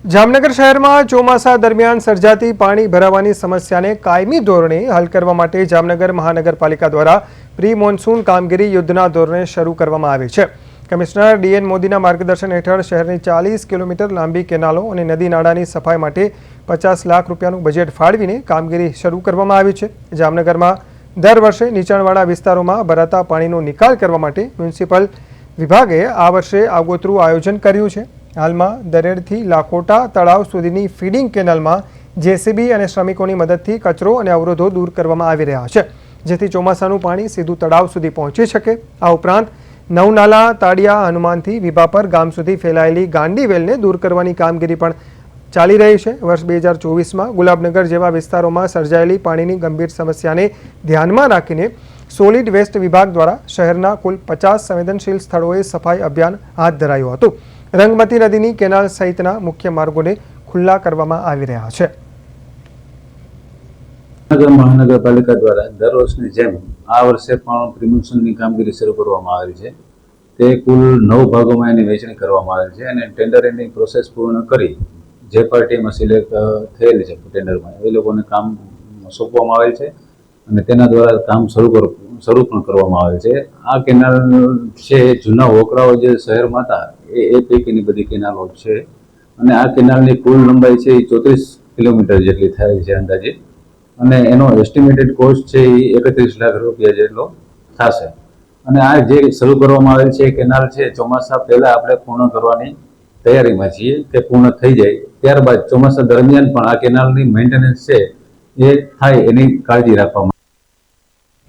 જામનગર શહેરમાં ચોમાસા દરમિયાન સર્જાતી પાણી ભરાવાની સમસ્યાને કાયમી ધોરણે હલ કરવા માટે જામનગર મહાનગરપાલિકા દ્વારા પ્રી મોન્સૂન કામગીરી યુદ્ધના ધોરણે શરૂ કરવામાં આવી છે। કમિશનર ડીએન મોદીના માર્ગદર્શન હેઠળ શહેરની 40 કિલોમીટર લાંબી કેનાલો અને નદી નાળાની સફાઈ માટે 50 લાખ રૂપિયાનું બજેટ ફાળવીને કામગીરી શરૂ કરવામાં આવી છે। જામનગરમાં દર વર્ષે નીચાણવાળા વિસ્તારોમાં ભરાતા પાણીનો નિકાલ કરવા માટે મ્યુનિસિપલ વિભાગે આ વર્ષે આગોતરું આયોજન કર્યું છે। હાલમાં દરેડથી લાખોટા તળાવ સુધીની ફીડિંગ કેનાલમાં જેસીબી અને શ્રમિકોની મદદથી કચરો અને અવરોધો દૂર કરવામાં આવી રહ્યા છે, જેથી ચોમાસાનું પાણી સીધું તળાવ સુધી પહોંચી શકે। આ ઉપરાંત નવનાલા, તાડિયા, હનુમાનથી વિભાપર ગામ સુધી ફેલાયેલી ગાંડી વેલને દૂર કરવાની કામગીરી પણ ચાલી રહી છે। વર્ષ 2024માં ગુલાબનગર જેવા વિસ્તારોમાં સર્જાયેલી પાણીની ગંભીર સમસ્યાને ધ્યાનમાં રાખીને સોલિડ વેસ્ટ વિભાગ દ્વારા શહેરના કુલ 50 સંવેદનશીલ સ્થળોએ સફાઈ અભિયાન હાથ ધરાયું હતું। રંગમતી નદીની કેનાલ સહિતના મુખ્ય માર્ગોને ખુલ્લા કરવામાં આવી રહ્યા છે। મહાનગરપાલિકા દ્વારા દર વર્ષની જેમ આ વર્ષે પણ પ્રિમોન્સૂનની કામગીરી શરૂ કરવામાં આવી છે। તે કુલ 9 ભાગોમાં એની વહેંચણી કરવામાં આવી છે અને ટેન્ડરની પ્રોસેસ પૂર્ણ કરી જે પાર્ટીમાં સિલેક્ટ થયેલી છે ટેન્ડરમાં એ લોકોને કામ સોંપવામાં આવેલ છે અને તેના દ્વારા કામ શરૂ પણ કરવામાં આવે છે। આ કેનાલ છે જૂના વોકરાઓ જે શહેરમાં હતા એ પૈકીની બધી કેનાલો છે અને આ કેનાલની કુલ લંબાઈ છે એ 34 કિલોમીટર જેટલી થાય છે અંદાજે અને એનો એસ્ટિમેટેડ કોસ્ટ છે એ 31 લાખ રૂપિયા જેટલો થશે। અને આ જે શરૂ કરવામાં આવેલ છે કેનાલ છે ચોમાસા પહેલા આપણે પૂર્ણ કરવાની તૈયારીમાં છીએ। તે પૂર્ણ થઈ જાય ત્યારબાદ ચોમાસા દરમિયાન પણ આ કેનાલની મેન્ટેનન્સ છે એ થાય એની કાળજી રાખવામાં